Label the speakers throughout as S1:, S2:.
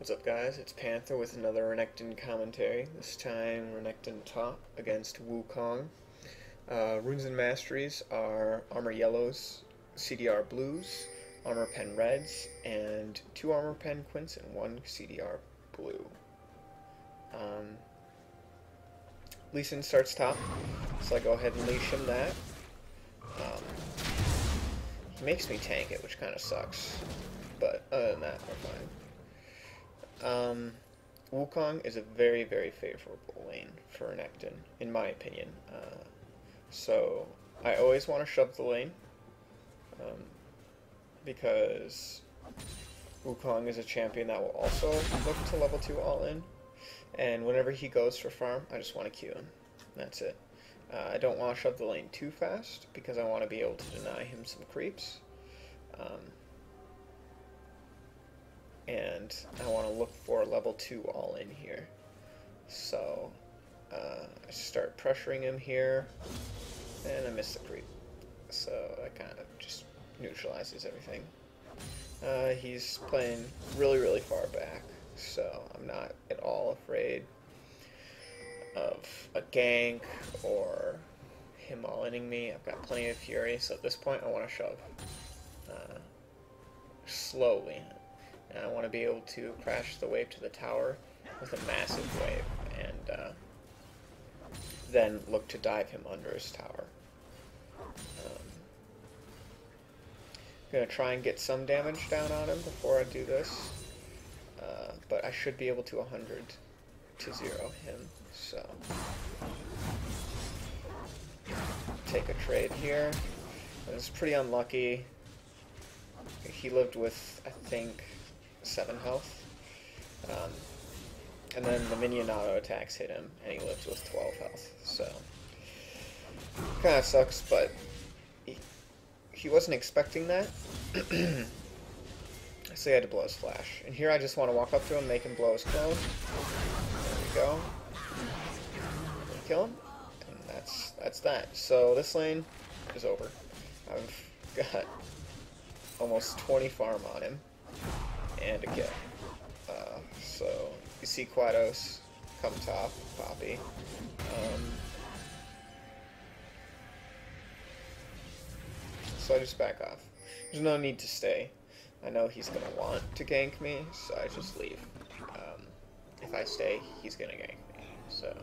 S1: What's up, guys? It's Panther with another Renekton commentary. This time, Renekton top against Wukong. Runes and Masteries are Armor Yellows, CDR Blues, Armor Pen Reds, and 2 Armor Pen Quints and 1 CDR Blue. Lee Sin starts top, so I go ahead and leash him that. He makes me tank it, which kind of sucks, but other than that, we're fine. Wukong is a very, very favorable lane for Renekton, in my opinion. So I always want to shove the lane, because Wukong is a champion that will also look to level 2 all in, and whenever he goes for farm, I just want to queue him. That's it. I don't want to shove the lane too fast, because I want to be able to deny him some creeps. And I want to look for level 2 all in here. So I start pressuring him here, and I miss the creep. So that kind of just neutralizes everything. He's playing really, really far back, so I'm not at all afraid of a gank or him all-inning me. I've got plenty of fury, so at this point I want to shove slowly. And I want to be able to crash the wave to the tower with a massive wave, and then look to dive him under his tower. I'm going to try and get some damage down on him before I do this, but I should be able to 100 to 0 him, so take a trade here. This is pretty unlucky. He lived with, I think, 7 health, and then the minion auto attacks hit him, and he lives with 12 health, so kind of sucks, but he wasn't expecting that, so he had to blow his flash, and here I just want to walk up to him, make him blow his clone. There we go. Kill him, and that's that. So this lane is over. I've got almost 20 farm on him and a kill. So you see Quados come top, Poppy. So I just back off. There's no need to stay. I know he's going to want to gank me, so I just leave. If I stay, he's going to gank me. So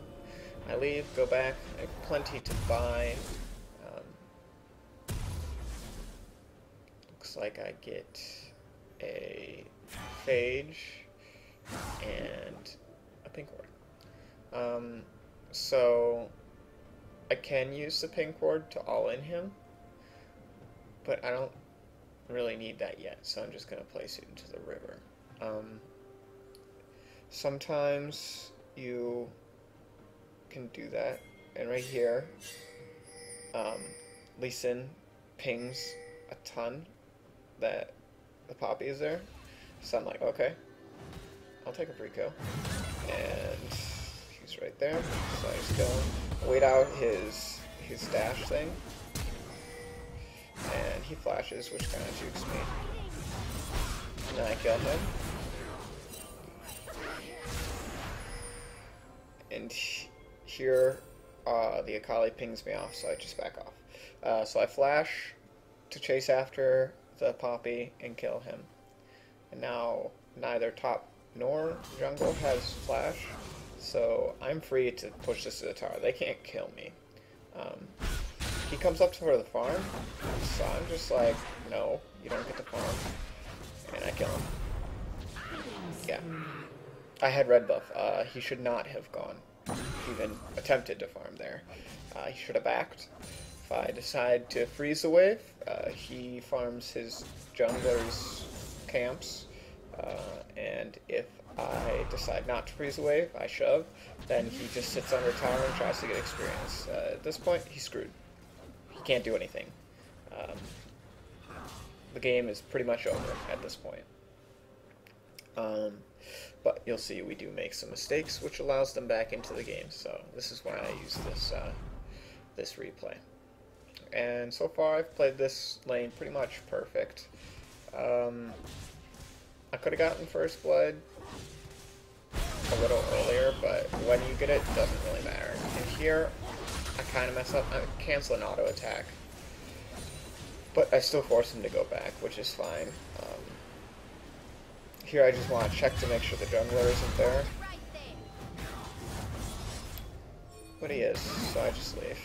S1: I leave, go back. I have plenty to buy. Looks like I get a Phage and a pink ward. So I can use the pink ward to all-in him, but I don't really need that yet, so I'm just going to place it into the river. Sometimes you can do that, and right here, Lee Sin pings a ton that the Poppy is there, so I'm like, okay, I'll take a pre-kill, and he's right there, so I just go wait out his dash thing, and he flashes, which kind of jukes me, and then I kill him, and here the Akali pings me off, so I just back off. So I flash to chase after the Poppy and kill him. And now neither top nor jungle has flash, so I'm free to push this to the tower. They can't kill me. He comes up for the farm, so I'm just like, no, you don't get the farm, and I kill him. Yeah. I had red buff. He should not have gone, even attempted to farm there. He should have backed. If I decide to freeze the wave, he farms his jungler's camps, and if I decide not to freeze the wave, I shove, then he just sits under tower and tries to get experience. At this point, he's screwed. He can't do anything. The game is pretty much over at this point. But you'll see we do make some mistakes, which allows them back into the game. So this is why I use this replay. And so far I've played this lane pretty much perfect. I could have gotten first blood, a little earlier, but when you get it, doesn't really matter. And here, I kind of mess up. I cancel an auto attack, but I still force him to go back, which is fine. Here I just want to check to make sure the jungler isn't there. But he is, so I just leave.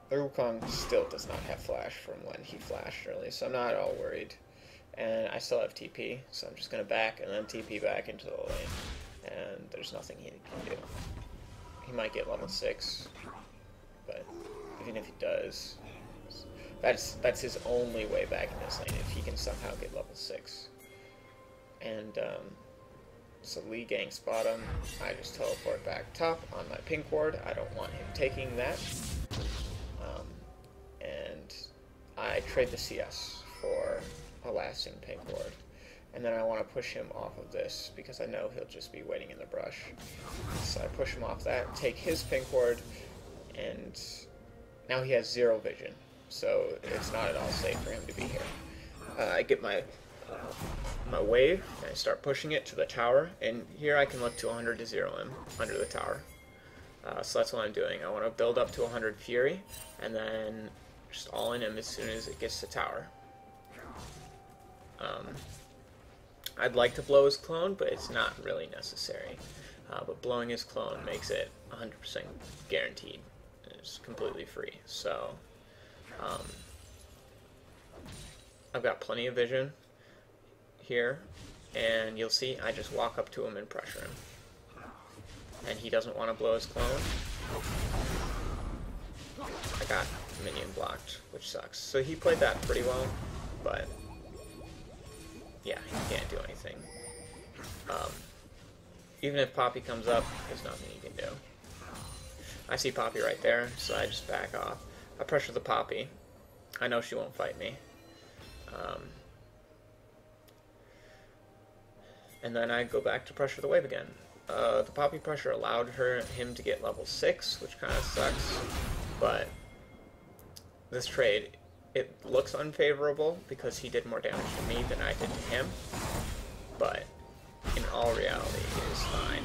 S1: The Wukong still does not have flash from when he flashed early, so I'm not at all worried. And I still have TP, so I'm just going to back and then TP back into the lane. And there's nothing he can do. He might get level 6, but even if he does, that's his only way back in this lane, if he can somehow get level 6. And so Lee ganks bottom, I just teleport back top on my pink ward. I don't want him taking that. And I trade the CS for a lasting pink ward. And then I want to push him off of this because I know he'll just be waiting in the brush. So I push him off that, take his pink ward, and now he has 0 vision. So it's not at all safe for him to be here. I get my wave, and I start pushing it to the tower, and here I can look to 100 to 0 him under the tower. So that's what I'm doing. I want to build up to 100 Fury, and then just all in him as soon as it gets to tower. I'd like to blow his clone, but it's not really necessary. But blowing his clone makes it 100% guaranteed. It's completely free. So I've got plenty of vision here, and you'll see I just walk up to him and pressure him. And he doesn't want to blow his clone. I got minion blocked, which sucks. So he played that pretty well, but yeah, he can't do anything. Even if Poppy comes up, there's nothing he can do. I see Poppy right there, so I just back off. I pressure the Poppy. I know she won't fight me. And then I go back to pressure the wave again. The Poppy pressure allowed him to get level 6, which kind of sucks. But this trade, it looks unfavorable because he did more damage to me than I did to him. But in all reality, it is fine.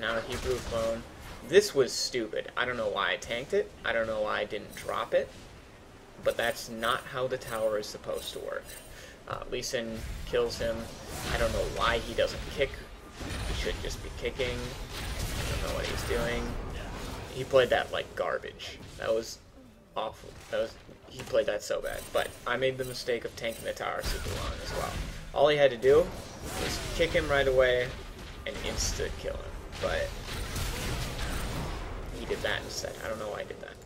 S1: Now Hebrew clone. This was stupid. I don't know why I tanked it. I don't know why I didn't drop it. But that's not how the tower is supposed to work. Lee Sin kills him. I don't know why he doesn't kick. He should just be kicking. I don't know what he's doing. He played that like garbage. That was awful. He played that so bad. But I made the mistake of tanking the tower super long as well. All he had to do was kick him right away and insta-kill him. But he did that instead. I don't know why I did that.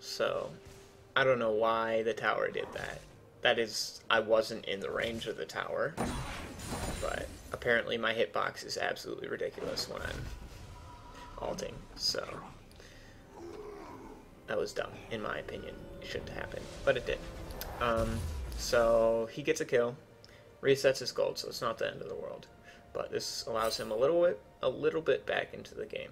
S1: So I don't know why the tower did that. That is, I wasn't in the range of the tower, but apparently my hitbox is absolutely ridiculous when I'm ulting, so that was dumb, in my opinion. It shouldn't happen, but it did. So he gets a kill, resets his gold, so it's not the end of the world, but this allows him a little bit back into the game.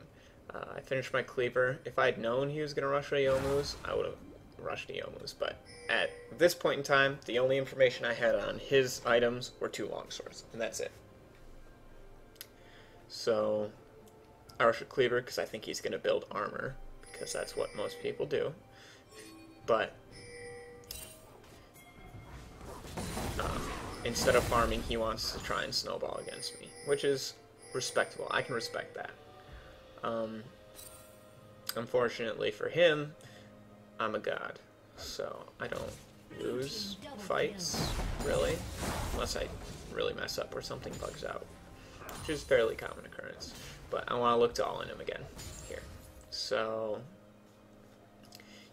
S1: I finished my cleaver. If I'd known he was going to rush Ayomu's, I would have rushed Ayomu's, but at this point in time, the only information I had on his items were 2 longswords, and that's it. So I rushed a cleaver because I think he's going to build armor, because that's what most people do. But instead of farming, he wants to try and snowball against me, which is respectable. I can respect that. Unfortunately for him, I'm a god, so I don't lose fights, really, unless I really mess up or something bugs out, which is a fairly common occurrence. But I want to look to all in him again here. So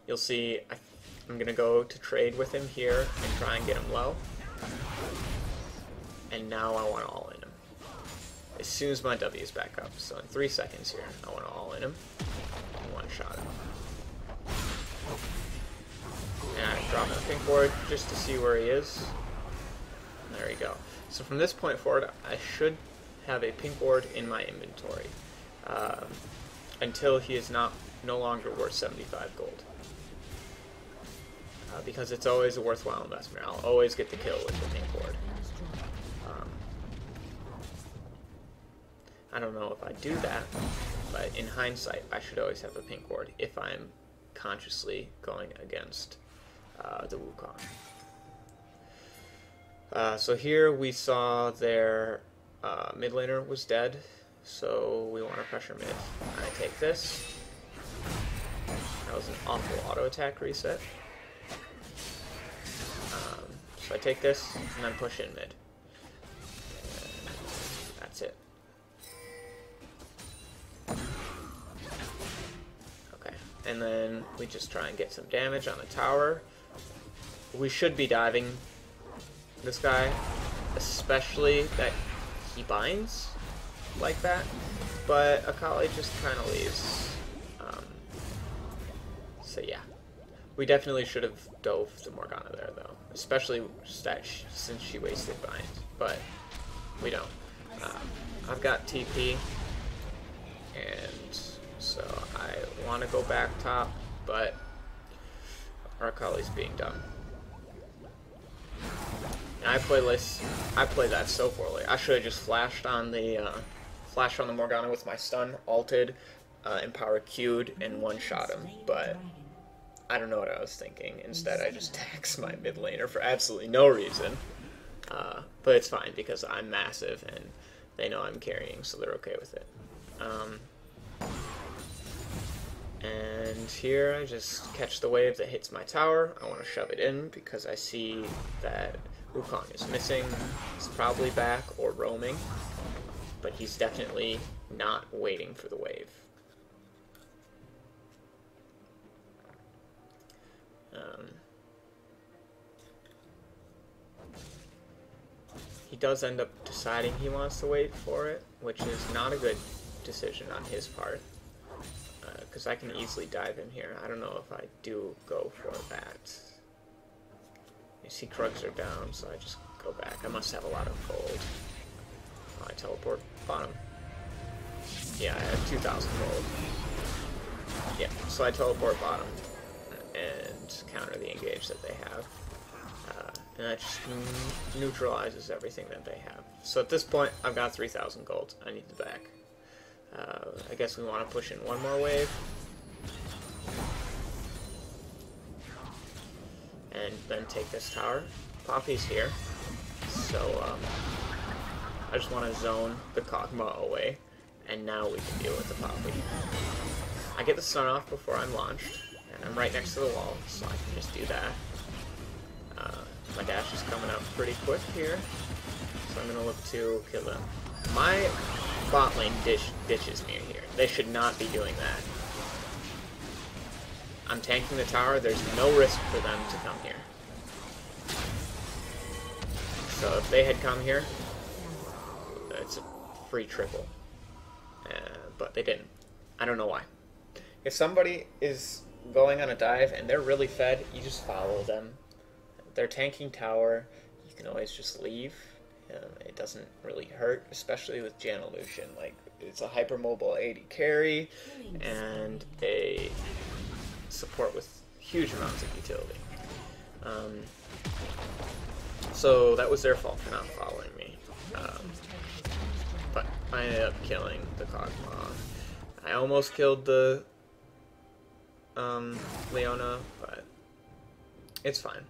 S1: you'll see I'm going to go to trade with him here and try and get him low. And now I want to all in him. As soon as my W is back up, so in 3 seconds here, I want to all in him and one-shot him. And I drop my pink ward just to see where he is. And there we go. So from this point forward, I should have a pink ward in my inventory until he is no longer worth 75 gold. because it's always a worthwhile investment. I'll always get the kill with the pink ward. I don't know if I do that, but in hindsight, I should always have a pink ward if I'm consciously going against the Wukong. So here we saw their mid laner was dead, so we want to pressure mid. I take this. That was an awful auto attack reset. So I take this and then push in mid. And that's it. Okay, and then we just try and get some damage on the tower. We should be diving this guy, especially that he binds like that, but Akali just kind of leaves. So yeah, we definitely should have dove the Morgana there though, especially since she wasted bind, but we don't. I've got TP, and so I want to go back top, but our Akali's being dumb. And I play that so poorly. I should have just flashed on the Morgana with my stun, ulted, Empower Q'd, and one-shot him, but I don't know what I was thinking. Instead, I just tax my mid laner for absolutely no reason. But it's fine because I'm massive and they know I'm carrying, so they're okay with it. And here I just catch the wave that hits my tower. I want to shove it in because I see that Wukong is missing. He's probably back or roaming, but he's definitely not waiting for the wave. He does end up deciding he wants to wait for it, which is not a good decision on his part, because I can easily dive in here. I don't know if I do go for that. You see Krugs are down, so I just go back. I must have a lot of gold. Oh, I teleport bottom. Yeah, I have 2,000 gold. Yeah, so I teleport bottom and counter the engage that they have. And that just neutralizes everything that they have. So at this point, I've got 3,000 gold. I need the back. I guess we want to push in one more wave. And then take this tower. Poppy's here. So I just want to zone the Kog'Maw away. And now we can deal with the Poppy. I get the stun off before I'm launched. And I'm right next to the wall, so I can just do that. My dash is coming up pretty quick here, so I'm going to look to kill them. My bot lane ditches me here. They should not be doing that. I'm tanking the tower. There's no risk for them to come here. So if they had come here, it's a free triple. But they didn't. I don't know why. If somebody is going on a dive and they're really fed, you just follow them. They're tanking tower, you can always just leave. It doesn't really hurt, especially with Janolution. Like, it's a hypermobile AD carry and a support with huge amounts of utility. So that was their fault for not following me. But I ended up killing the Kog'Maw. I almost killed the Leona, but it's fine.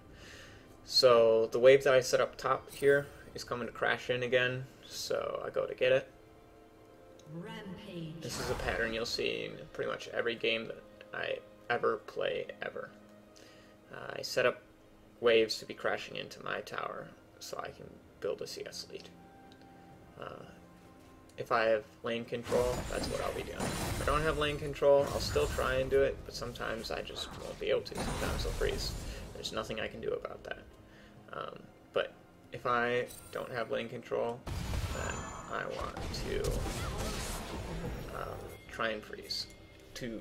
S1: So the wave that I set up top here is coming to crash in again, so I go to get it.
S2: Rampage.
S1: This is a pattern you'll see in pretty much every game that I ever play, ever. I set up waves to be crashing into my tower so I can build a CS lead. If I have lane control, that's what I'll be doing. If I don't have lane control, I'll still try and do it, but sometimes I just won't be able to. Sometimes I'll freeze. There's nothing I can do about that. But if I don't have lane control, then I want to try and freeze to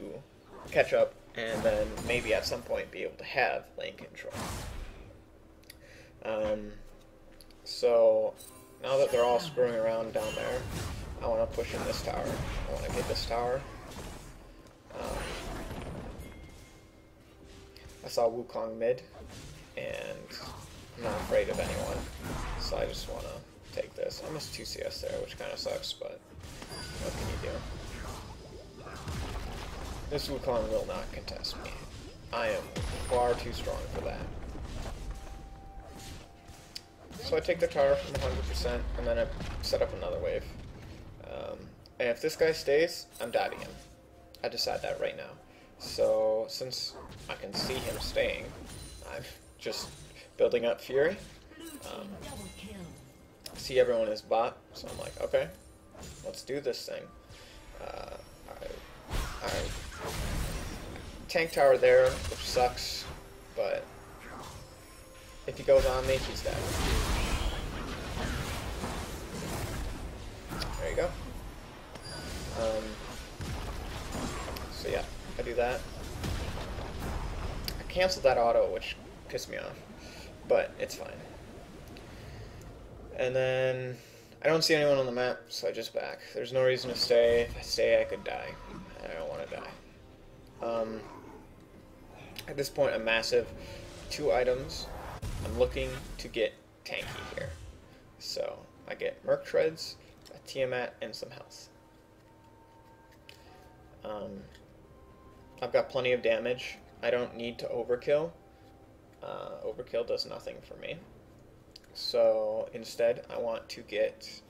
S1: catch up, and then maybe at some point be able to have lane control. So now that they're all screwing around down there, I want to push in this tower. I want to get this tower. I saw Wukong mid, and I'm not afraid of anyone, so I just want to take this. I missed 2 CS there, which kind of sucks, but what can you do? This Wukong will not contest me. I am far too strong for that. So I take the tower from 100%, and then I set up another wave. And if this guy stays, I'm diving him. I decide that right now. So since I can see him staying, I'm just building up Fury. See everyone is bot, so I'm like, okay, let's do this thing. I tank tower there, which sucks, but if he goes on me, he's dead. There you go. So yeah, I do that. I canceled that auto, which pissed me off, but it's fine. And then I don't see anyone on the map, so I just back. There's no reason to stay. If I stay, I could die. I don't want to die. At this point, I'm massive. 2 items. I'm looking to get tanky here. So I get Merc Treads, a Tiamat, and some health. I've got plenty of damage. I don't need to overkill. Overkill does nothing for me. So instead, I want to get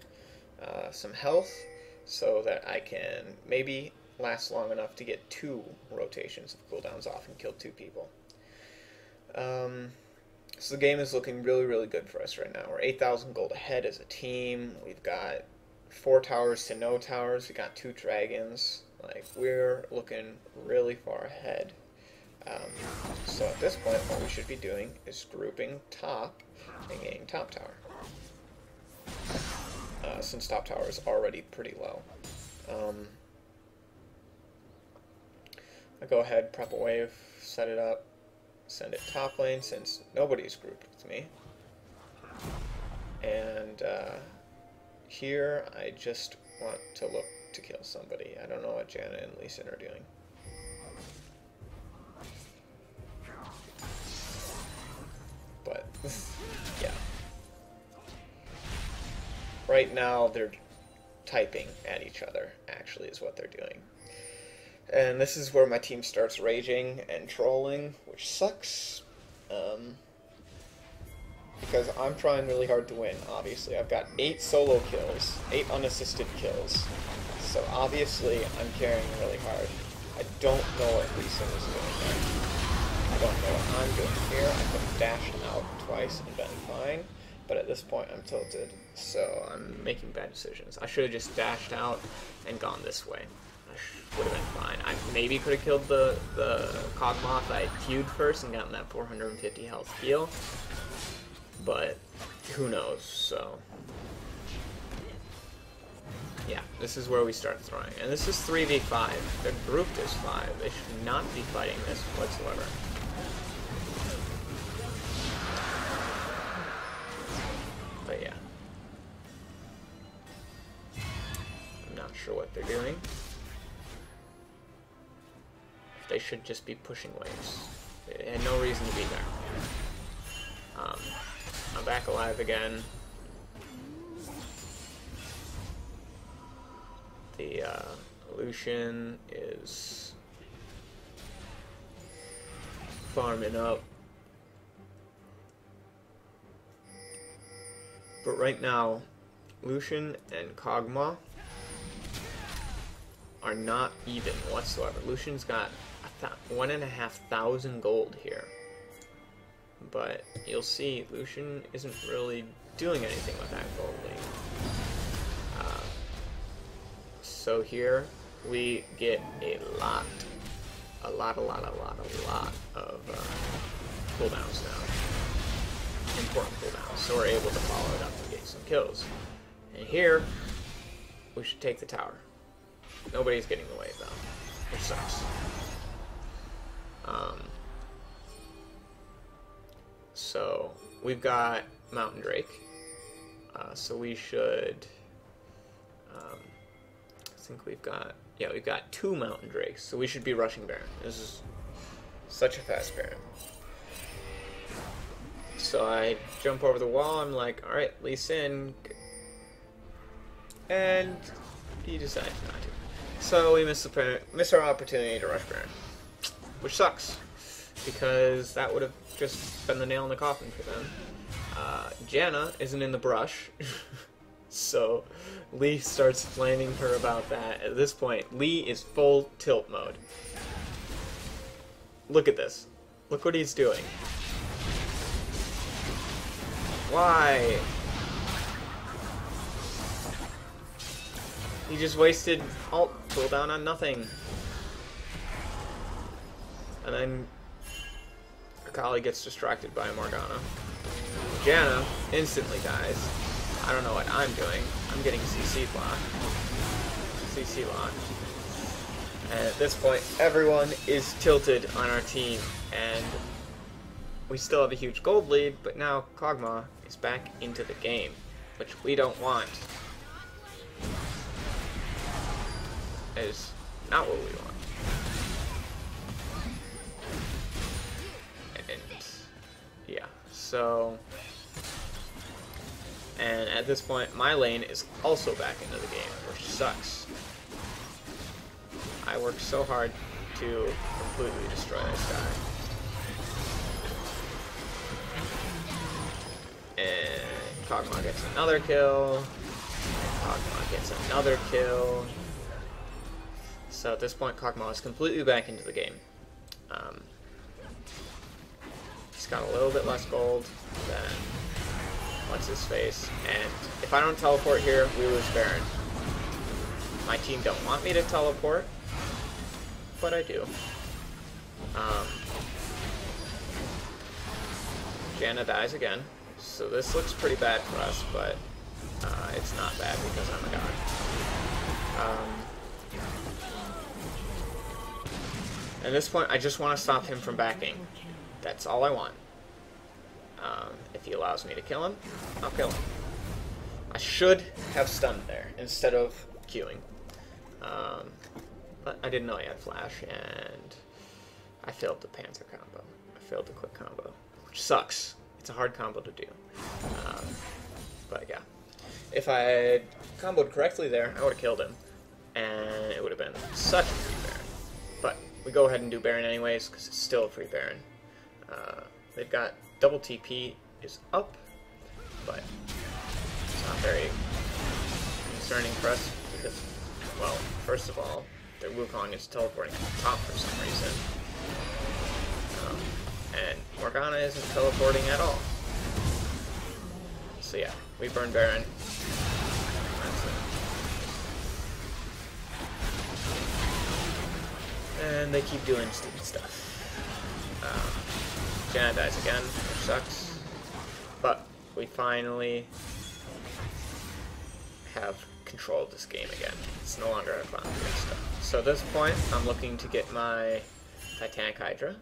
S1: some health so that I can maybe last long enough to get 2 rotations of cooldowns off and kill 2 people. So the game is looking really, really good for us right now. We're 8,000 gold ahead as a team. We've got 4 towers to no towers. We got 2 dragons. Like, we're looking really far ahead. So at this point, what we should be doing is grouping top and getting top tower. Since top tower is already pretty low. I go ahead, prep a wave, set it up, send it top lane since nobody's grouped with me. And here I just want to look to kill somebody. I don't know what Janet and Lee Sin are doing. But, yeah. Right now, they're typing at each other, actually, is what they're doing. And this is where my team starts raging and trolling, which sucks. Because I'm trying really hard to win, obviously. I've got 8 solo kills, 8 unassisted kills. So obviously, I'm carrying really hard. I don't know what Lee Sin is doing there. I don't know what I'm doing here. I could have dashed out twice and been fine, but at this point I'm tilted, so I'm making bad decisions. I should have just dashed out and gone this way. I would have been fine. I maybe could have killed the Cogmoth. I queued first and gotten that 450 health heal, but who knows, so... Yeah, this is where we start throwing. And this is 3v5. They're grouped as 5. They should not be fighting this whatsoever. But yeah. I'm not sure what they're doing. They should just be pushing waves. They had no reason to be there. I'm back alive again. The Lucian is farming up. But right now, Lucian and Kog'Maw are not even whatsoever. Lucian's got 1,500 gold here. But you'll see, Lucian isn't really doing anything with that gold lead. So here we get a lot of cooldowns now. Important cooldowns. So we're able to follow it up and get some kills. And here, we should take the tower. Nobody's getting the wave though, which sucks. So we've got Mountain Drake. So we should... I think we've got 2 Mountain Drakes, so we should be rushing Baron. This is Such a fast Baron. So I jump over the wall, I'm like, alright, Lee Sin. And he decides not to. So we miss our opportunity to rush Baron. Which sucks. Because that would have just been the nail in the coffin for them. Janna isn't in the brush. So Lee starts flaming her about that. At this point, Lee is full tilt mode. Look at this. Look what he's doing. Why? He just wasted ult cooldown on nothing. And then Akali gets distracted by Morgana. Janna instantly dies. I don't know what I'm doing. I'm getting CC blocked. CC locked. And at this point, everyone is tilted on our team, and we still have a huge gold lead, but now Kog'Maw is back into the game, which we don't want. It is not what we want. And yeah, so... And at this point, my lane is also back into the game, which sucks. I worked so hard to completely destroy this guy. And Kog'Maw gets another kill. Kog'Maw gets another kill. So at this point, Kog'Maw is completely back into the game. He's got a little bit less gold than what's his face, and if I don't teleport here, we lose Baron. My team don't want me to teleport, but I do. Janna dies again, so this looks pretty bad for us, but it's not bad because I'm a god. At this point, I just want to stop him from backing. That's all I want. If he allows me to kill him, I'll kill him. I should have stunned there instead of queuing. But I didn't know he had flash, and I failed the Panther combo. I failed the quick combo, which sucks. It's a hard combo to do. But yeah. If I had comboed correctly there, I would have killed him, and it would have been such a free Baron. But we go ahead and do Baron anyways, because it's still a free Baron. They've got double TP is up, but it's not very concerning for us because, well, first of all, their Wukong is teleporting to the top for some reason, and Morgana isn't teleporting at all. So yeah, we burn Baron. That's it. And they keep doing stupid stuff. Janna dies again, which sucks. But we finally have control of this game again. It's no longer a fun stuff. So at this point, I'm looking to get my Titanic Hydra.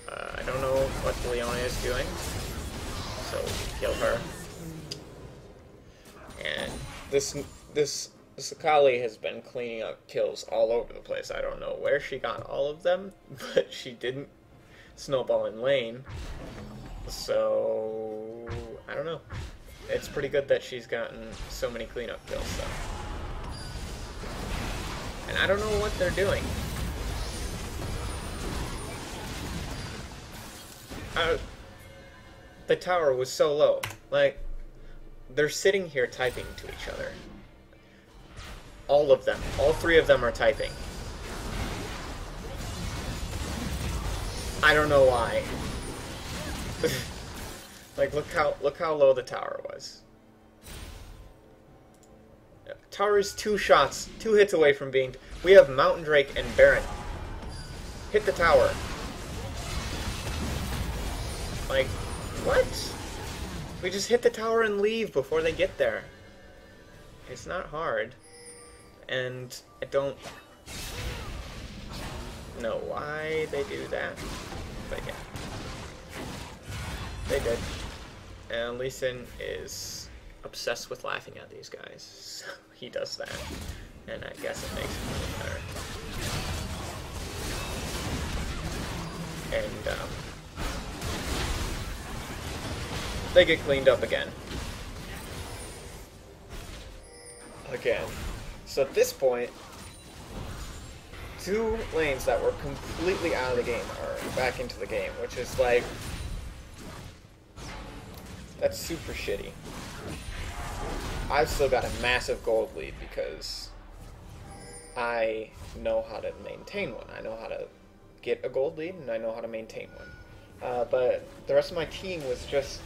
S1: I don't know what Leona is doing, so we kill her. And this Akali has been cleaning up kills all over the place. I don't know where she got all of them, but she didn't snowball in lane. So I don't know. It's pretty good that she's gotten so many cleanup kills though. And I don't know what they're doing. The tower was so low. Like, they're sitting here typing to each other. All of them. All three of them are typing. I don't know why. Like, look how low the tower was. Tower is 2 hits away from being... We have Mountain Drake and Baron. Hit the tower. Like, what? We just hit the tower and leave before they get there. It's not hard. And I don't know why they do that. But yeah. They did. And Lee Sin is obsessed with laughing at these guys. So he does that. And I guess it makes it better. and they get cleaned up again. So at this point, 2 lanes that were completely out of the game are back into the game, which is like, that's super shitty. I've still got a massive gold lead because I know how to maintain one. I know how to get a gold lead, and I know how to maintain one. But the rest of my team was just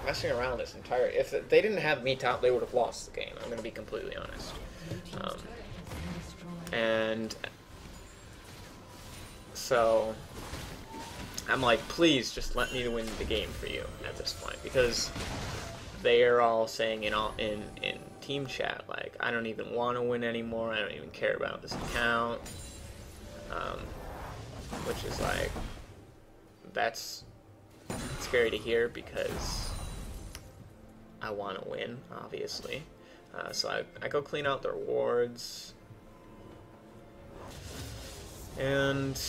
S1: messing around this entire... If they didn't have me top, they would have lost the game. I'm going to be completely honest. And so I'm like, please just let me win the game for you at this point, because they are all saying in team chat, like, I don't even want to win anymore, I don't even care about this account, which is like, that's scary to hear, because I want to win, obviously. So I go clean out the rewards, and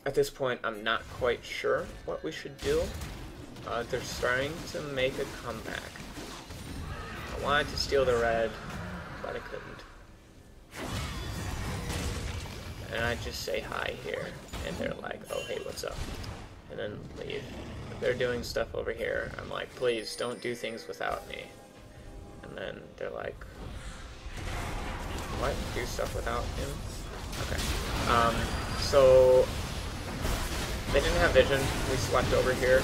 S1: at this point I'm not quite sure what we should do. They're starting to make a comeback. I wanted to steal the red, but I couldn't. And I just say hi here, and they're like, oh hey, what's up? And then leave. They're doing stuff over here. I'm like, please don't do things without me. And then they're like, what? Do stuff without him? Okay. So they didn't have vision. We slept over here.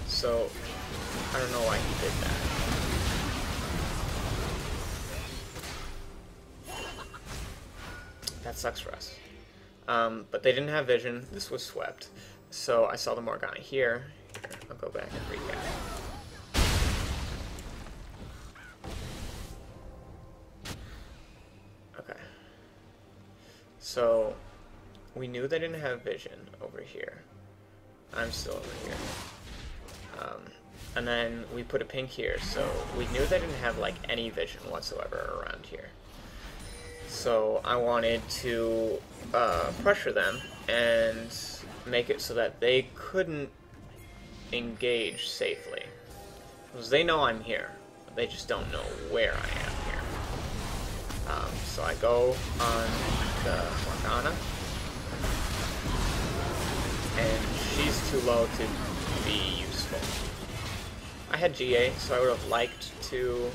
S1: So I don't know why he did that. That sucks for us. But they didn't have vision. This was swept. So I saw the Morgana here. I'll go back and recap. Okay. So we knew they didn't have vision over here. I'm still over here. And then we put a pink here, so we knew they didn't have like any vision whatsoever around here. So I wanted to pressure them and make it so that they couldn't engage safely. Because they know I'm here, but they just don't know where I am here. So I go on the Morgana, and she's too low to be useful. I had GA, so I would have liked to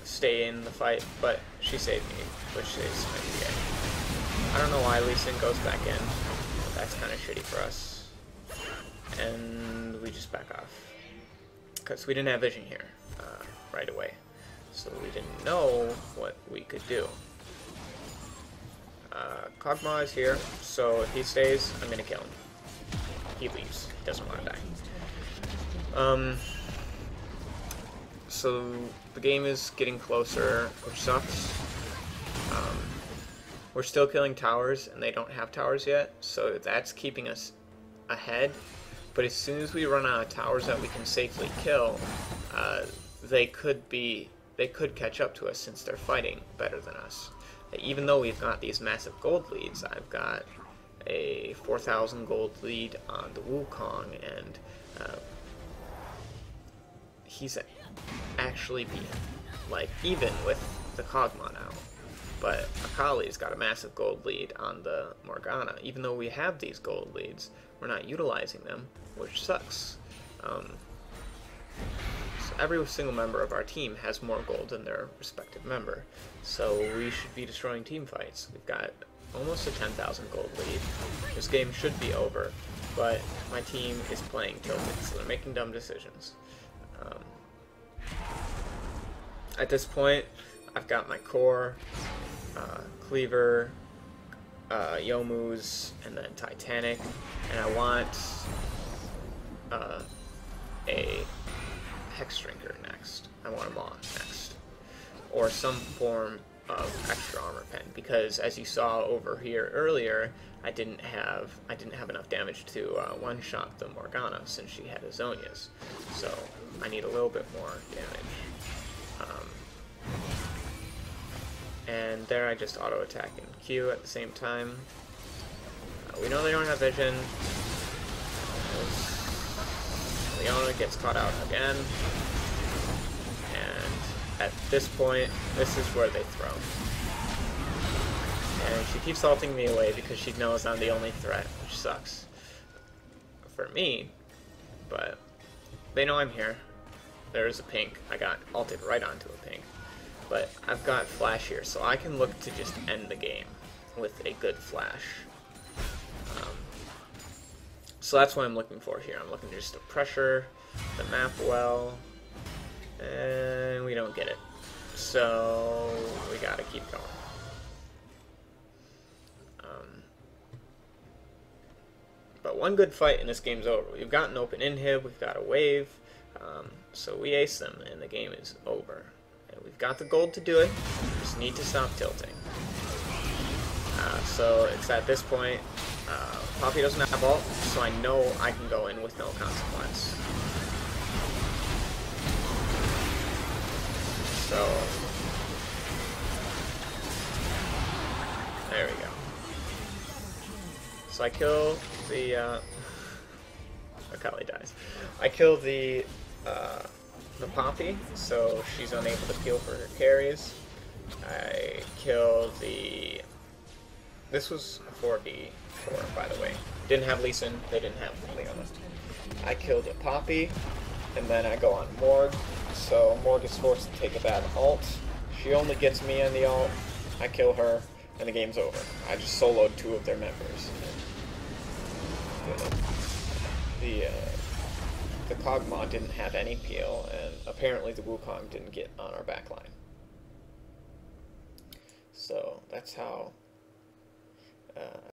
S1: stay in the fight, but she saved me, which saves my GA. I don't know why Lee Sin goes back in. That's kind of shitty for us. And we just back off. Because we didn't have vision here right away. So we didn't know what we could do. Kog'Maw is here, so if he stays, I'm going to kill him. He leaves. He doesn't want to die. So the game is getting closer, which sucks. We're still killing towers, and they don't have towers yet, so that's keeping us ahead. But as soon as we run out of towers that we can safely kill, they could catch up to us since they're fighting better than us. Even though we've got these massive gold leads, I've got a 4,000 gold lead on the Wukong, and he's actually like even with the Kog'Maw now. But Akali's got a massive gold lead on the Morgana. Even though we have these gold leads, we're not utilizing them, which sucks. So every single member of our team has more gold than their respective member. So we should be destroying team fights. We've got almost a 10,000 gold lead. This game should be over, but my team is playing tilted, so they're making dumb decisions. At this point, I've got my core, Cleaver, Youmuu's, and then Titanic, and I want a Hex Drinker next. I want a Maw next, or some form of extra armor pen, because as you saw over here earlier, I didn't have enough damage to one-shot the Morgana since she had Azonias, so I need a little bit more damage. And there I just auto-attack and Q at the same time. We know they don't have vision. Leona gets caught out again. And at this point, this is where they throw. And she keeps ulting me away because she knows I'm the only threat, which sucks for me, but they know I'm here. There's a pink. I got ulted right onto a pink. But I've got flash here, so I can look to just end the game with a good flash. So that's what I'm looking for here. I'm looking just to pressure the map well, and we don't get it. So we gotta keep going. But one good fight and this game's over. We've got an open inhib, we've got a wave, so we ace them and the game is over. And we've got the gold to do it, we just need to stop tilting. So it's at this point, Poppy doesn't have ult, so I know I can go in with no consequence. So, there we go. So I kill the, Akali dies. I kill the Poppy, so she's unable to peel for her carries. I kill the... This was a 4v4, by the way. Didn't have Lee Sin, they didn't have Leona. I killed a Poppy, and then I go on Morg, so Morg is forced to take a bad ult. She only gets me on the ult, I kill her, and the game's over. I just soloed 2 of their members. The Kog'Maw didn't have any peel, and apparently the Wukong didn't get on our backline. So that's how